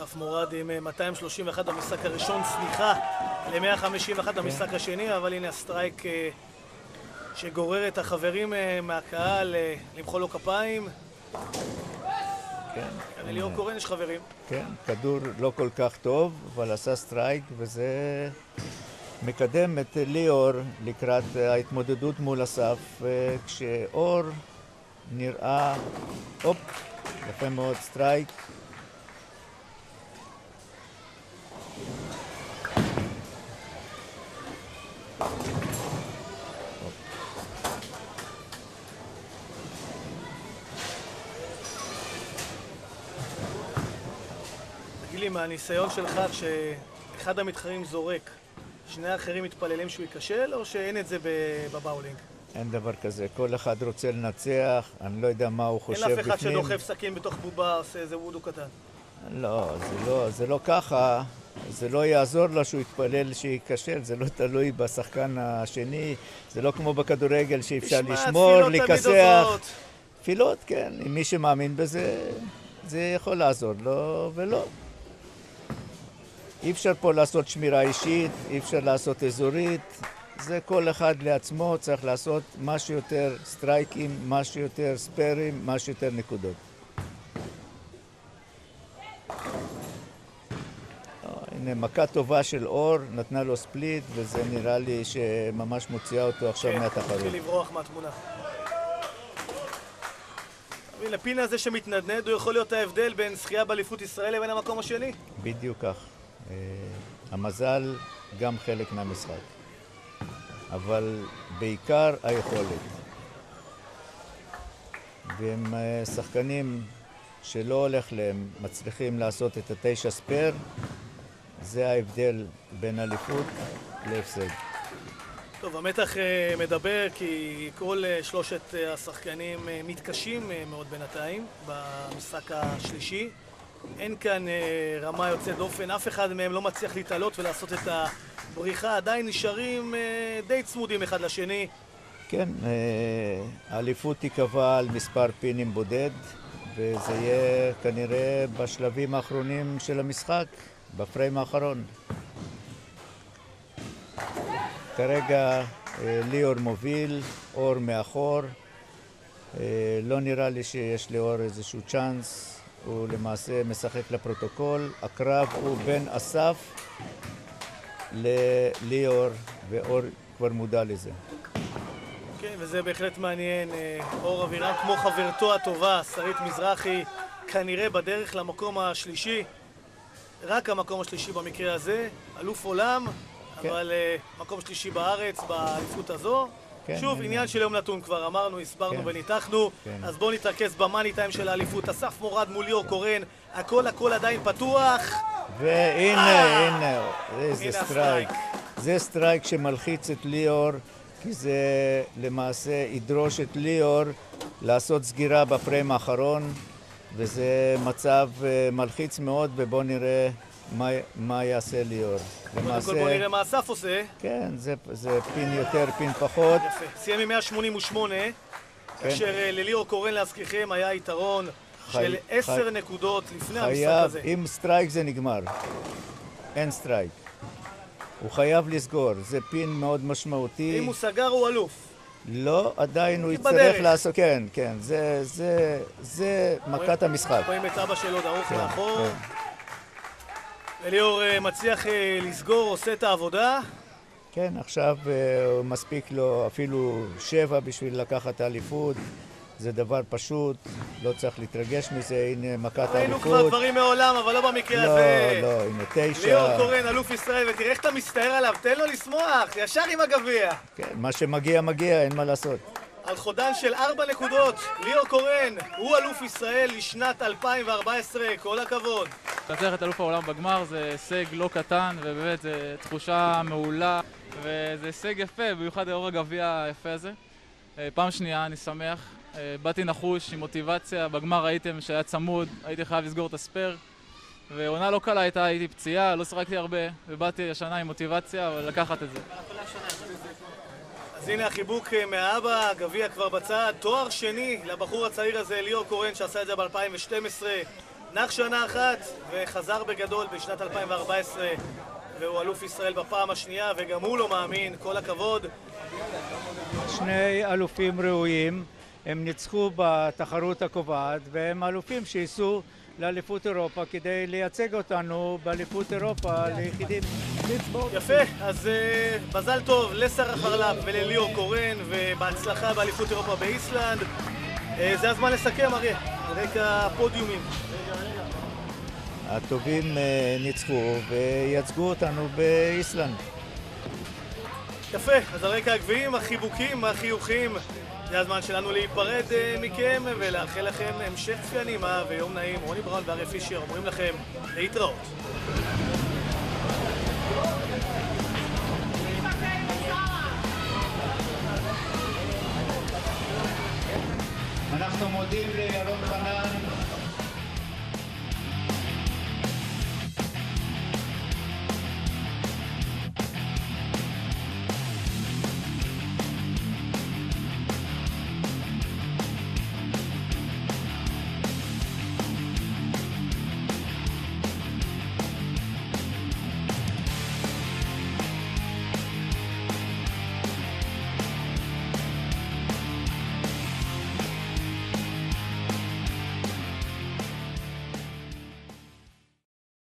אסף מורד עם 231 במשחק הראשון, סליחה ל-151 במשחק השני, אבל הנה הסטרייק שגורר את החברים מהקהל למחוא לו כפיים. כן. לליאור קורן יש חברים. כן, כדור לא כל כך טוב, אבל עשה סטרייק, וזה מקדם את ליאור לקראת ההתמודדות מול אסף, כשאור נראה, הופ, יפה מאוד סטרייק. תגיד לי, מהניסיון שלך, כשאחד המתחרים זורק, שני האחרים מתפללים שהוא ייכשל, או שאין את זה בבאולינג? אין דבר כזה, כל אחד רוצה לנצח, אני לא יודע מה הוא חושב בפנים. אין אף אחד שדוחף סכין בתוך בובה, עושה איזה וודו קטן. לא, זה לא ככה, זה לא יעזור לו שהוא יתפלל שייכשל, זה לא תלוי בשחקן השני, זה לא כמו בכדורגל שאפשר לשמור, לכסח. תפילות, כן, אם מי שמאמין בזה, זה יכול לעזור לו ולא. אי אפשר פה לעשות שמירה אישית, אי אפשר לעשות אזורית, זה כל אחד לעצמו צריך לעשות משהו יותר סטרייקים, משהו יותר ספרים, משהו יותר נקודות. הנה, מכה טובה של אור, נתנה לו ספליט, וזה נראה לי שממש מוציאה אותו עכשיו מהתחרות. כן, התחיל לברוח מהתמונה. לפינה הזה שמתנדנד, הוא יכול להיות ההבדל בין זכייה באליפות ישראל לבין המקום השני? בדיוק כך. המזל גם חלק מהמשחק. אבל בעיקר היכולת. והם שחקנים שלא הולך להם, מצליחים לעשות את 9 ספר, זה ההבדל בין אליפות להפסד. טוב, המתח מדבר כי כל שלושת השחקנים מתקשים מאוד בינתיים במשחק השלישי. אין כאן רמה יוצאת דופן, אף אחד מהם לא מצליח להתעלות ולעשות את הבריחה, עדיין נשארים די צמודים אחד לשני. כן, האליפות תיקבע על מספר פינים בודד, וזה יהיה כנראה בשלבים האחרונים של המשחק, בפריים האחרון. כרגע ליאור מוביל, אור מאחור, לא נראה לי שיש לאור איזשהו צ'אנס. הוא למעשה משחק לפרוטוקול, הקרב הוא בין אסף לליאור, ואור כבר מודע לזה. כן, וזה בהחלט מעניין. אור אבירם, כמו חברתו הטובה, שרית מזרחי, כנראה בדרך למקום השלישי. רק המקום השלישי במקרה הזה, אלוף עולם, כן. אבל מקום שלישי בארץ, באליפות הזו. כן, שוב, עניין של יום נתון כבר אמרנו, הסברנו וניתחנו, אז בואו נתרכז במאני טיים של האליפות. אסף מורד מול ליאור קורן, הכל עדיין פתוח. והנה, איזה סטרייק. זה סטרייק שמלחיץ את ליאור, כי זה למעשה ידרוש את ליאור לעשות סגירה בפריים האחרון, וזה מצב מלחיץ מאוד, ובואו נראה מה יעשה ליאור. קודם כל בוא נראה מה אסף עושה. כן, זה פין יותר, פין פחות. יפה. סיים עם 188, כאשר לליאור קורן להזכירכם היה יתרון של 10 נקודות לפני המשחק הזה. אם סטרייק זה נגמר. אין סטרייק. הוא חייב לסגור, זה פין מאוד משמעותי. אם הוא סגר הוא אלוף. לא, עדיין הוא יצטרך לעשות, כן, זה מכת המשחק. רואים את אבא שלו דרוך לאחור. וליאור מצליח לסגור, עושה את העבודה. כן, עכשיו מספיק לו אפילו 7 בשביל לקחת האליפות. זה דבר פשוט, לא צריך להתרגש מזה, הנה מכת האליפות. ראינו כבר דברים מעולם, אבל לא במקרה הזה. לא, הנה 9. ליאור קורן, אלוף ישראל, ותראה איך אתה מסתער עליו, תן לו לשמוח, ישר עם הגביע. כן, מה שמגיע מגיע, אין מה לעשות. על חודן של 4 נקודות, ליאור קורן, הוא אלוף ישראל לשנת 2014, כל הכבוד. לנצח את אלוף העולם בגמר זה הישג לא קטן, ובאמת זו תחושה מעולה, וזה הישג יפה, במיוחד לאור הגביע היפה הזה. פעם שנייה, אני שמח. באתי נחוש עם מוטיבציה, בגמר ראיתם שהיה צמוד, הייתי חייב לסגור את הספר, ועונה לא קלה הייתי פציעה, לא שחקתי הרבה, ובאתי השנה עם מוטיבציה, אבל לקחת את זה. אז הנה החיבוק מהאבא, גביע כבר בצד, תואר שני לבחור הצעיר הזה, ליאור קורן, שעשה את זה ב-2012, נח שנה אחת וחזר בגדול בשנת 2014 והוא אלוף ישראל בפעם השנייה וגם הוא לא מאמין, כל הכבוד. שני אלופים ראויים, הם ניצחו בתחרות הקובעת והם אלופים שייסעו לאליפות אירופה כדי לייצג אותנו באליפות אירופה ליחידים. יפה, אז מזל טוב לשרה חרל"פ ולליאור קורן ובהצלחה באליפות אירופה באיסלנד. זה הזמן לסכם, אריה, על רקע הפודיומים. הטובים ניצחו וייצגו אותנו באיסלנד. יפה, אז על רקע הגביעים, החיבוקים, החיוכים, זה הזמן שלנו להיפרד מכם ולאחל לכם המשך צפייה נעימה ויום נעים. רוני בראון ואריה פישר אומרים לכם להתראות. אנחנו מודים לירון חנן